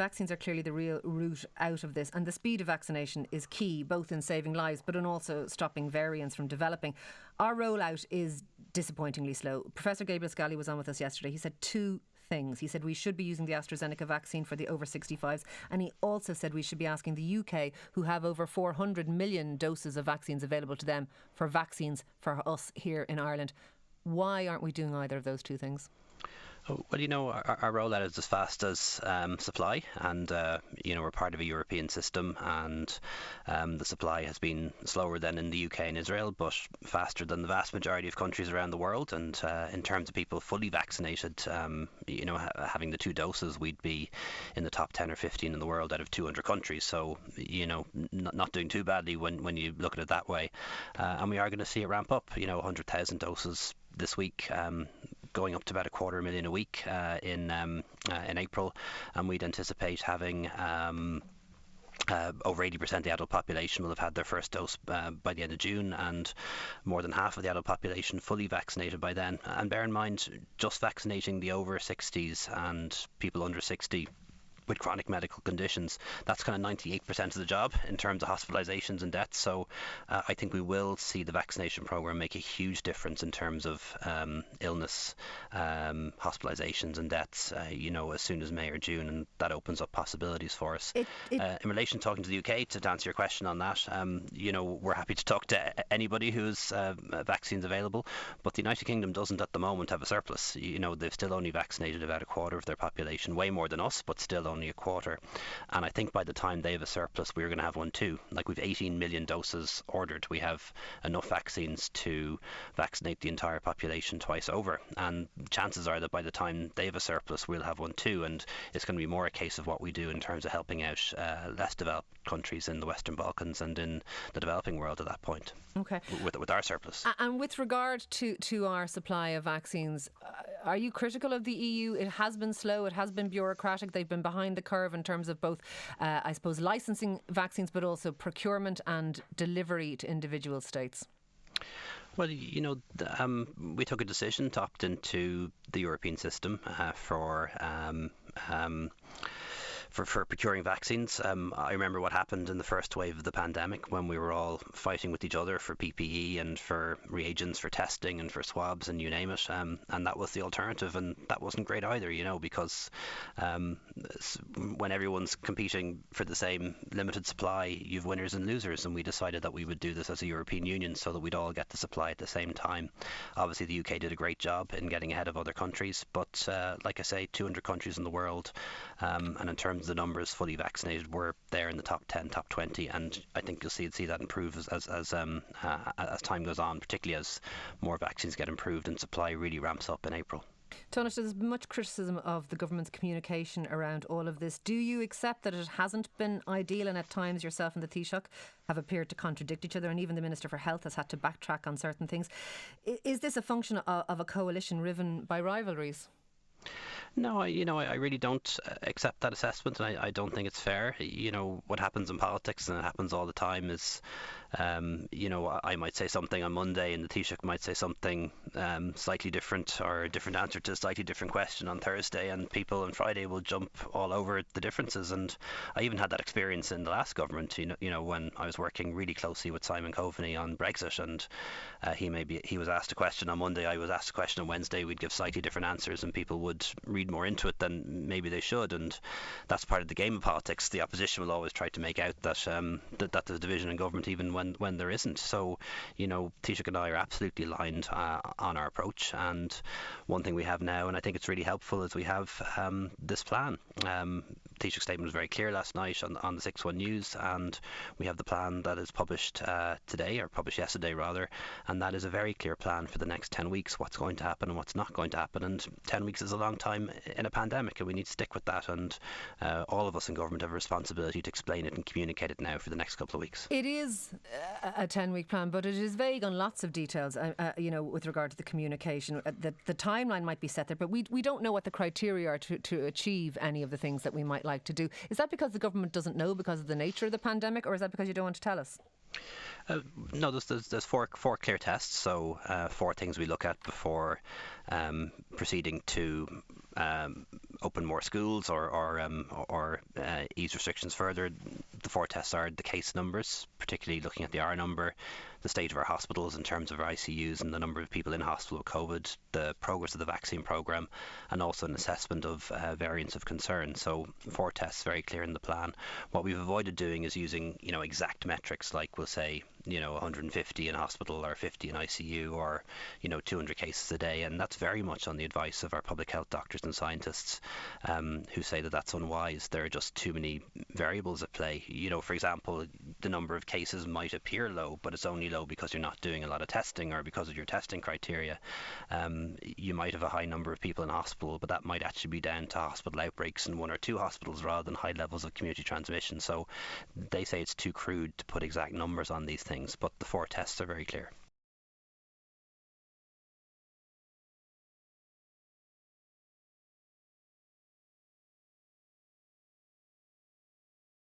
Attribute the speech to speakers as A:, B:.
A: vaccines are clearly the real route out of this, and the speed of vaccination is key, both in saving lives but in also stopping variants from developing. Our rollout is disappointingly slow. Professor Gabriel Scally was on with us yesterday. He said two things. He said we should be using the AstraZeneca vaccine for the over 65s, and he also said we should be asking the UK, who have over 400 million doses of vaccines available to them, for vaccines for us here in Ireland. Why aren't we doing either of those two things?
B: Well, our rollout is as fast as supply, and we're part of a European system, and the supply has been slower than in the UK and Israel, but faster than the vast majority of countries around the world. And in terms of people fully vaccinated, having the 2 doses, we'd be in the top 10 or 15 in the world out of 200 countries. So, not doing too badly when you look at it that way. And we are going to see it ramp up. 100,000 doses this week, going up to about 250,000 a week in April, and we'd anticipate having over 80% of the adult population will have had their first dose by the end of June, and more than half of the adult population fully vaccinated by then. And bear in mind, just vaccinating the over 60s and people under 60 with chronic medical conditions, that's kind of 98% of the job in terms of hospitalizations and deaths. So I think we will see the vaccination program make a huge difference in terms of illness, hospitalizations and deaths, as soon as May or June, and that opens up possibilities for us. In relation to talking to the UK, to answer your question on that, we're happy to talk to anybody who's vaccines available, but the United Kingdom doesn't at the moment have a surplus. They've still only vaccinated about 1/4 of their population, way more than us, but still only 1/4. And I think by the time they have a surplus, we're going to have one too. Like, we've 18 million doses ordered. We have enough vaccines to vaccinate the entire population twice over. And chances are that by the time they have a surplus, we'll have one too. And it's going to be more a case of what we do in terms of helping out less developed countries in the Western Balkans and in the developing world at that point.
A: Okay.
B: With our surplus.
A: And with regard to our supply of vaccines, are you critical of the EU? It has been slow, it has been bureaucratic, they've been behind the curve in terms of both, licensing vaccines, but also procurement and delivery to individual states.
B: Well, we took a decision to opt into the European system for procuring vaccines. I remember what happened in the first wave of the pandemic, when we were all fighting with each other for PPE and for reagents for testing and for swabs and you name it, and that was the alternative, and that wasn't great either, because when everyone's competing for the same limited supply, you've winners and losers, and we decided that we would do this as a European Union so that we'd all get the supply at the same time. Obviously the UK did a great job in getting ahead of other countries, but like I say, 200 countries in the world, and in terms of the numbers fully vaccinated, we're there in the top 10, top 20, and I think you'll see that improve as time goes on, particularly as more vaccines get improved and supply really ramps up in April.
A: Tánaiste, there's much criticism of the government's communication around all of this. Do you accept that it hasn't been ideal, and at times yourself and the Taoiseach have appeared to contradict each other, and even the Minister for Health has had to backtrack on certain things? Is this a function of a coalition riven by rivalries?
B: No, I really don't accept that assessment, and I don't think it's fair. What happens in politics, and it happens all the time, is, I might say something on Monday and the Taoiseach might say something slightly different, or a different answer to a slightly different question on Thursday, and people on Friday will jump all over the differences. And I even had that experience in the last government, when I was working really closely with Simon Coveney on Brexit, and he was asked a question on Monday, I was asked a question on Wednesday, we'd give slightly different answers, and people would read more into it than maybe they should, and that's part of the game of politics. The opposition will always try to make out that there's division in government, even when there isn't. So, Taoiseach and I are absolutely aligned on our approach, and one thing we have now, and I think it's really helpful, is we have this plan. Taoiseach's statement was very clear last night on the 6-1 News, and we have the plan that is published today, or published yesterday rather, and that is a very clear plan for the next 10 weeks, what's going to happen and what's not going to happen. And 10 weeks is a long time in a pandemic, and we need to stick with that, and all of us in government have a responsibility to explain it and communicate it now for the next couple of weeks. It
A: is a 10-week plan, but it is vague on lots of details, with regard to the communication. The timeline might be set there, but we don't know what the criteria are to achieve any of the things that we might like to do. Is that because the government doesn't know because of the nature of the pandemic, or is that because you don't want to tell us?
B: No, there's four clear tests, so 4 things we look at before proceeding to open more schools or ease restrictions further. The four tests are the case numbers, particularly looking at the R number, the state of our hospitals in terms of our ICUs and the number of people in hospital with COVID, the progress of the vaccine programme, and also an assessment of variants of concern. So 4 tests, very clear in the plan. What we've avoided doing is using, exact metrics like we'll say, 150 in hospital or 50 in ICU or, 200 cases a day. And that's very much on the advice of our public health doctors and scientists who say that that's unwise. There are just too many variables at play. For example, the number of cases might appear low, but it's only low because you're not doing a lot of testing or because of your testing criteria. You might have a high number of people in hospital, but that might actually be down to hospital outbreaks in 1 or 2 hospitals rather than high levels of community transmission. So they say it's too crude to put exact numbers on these things, but the 4 tests are very clear.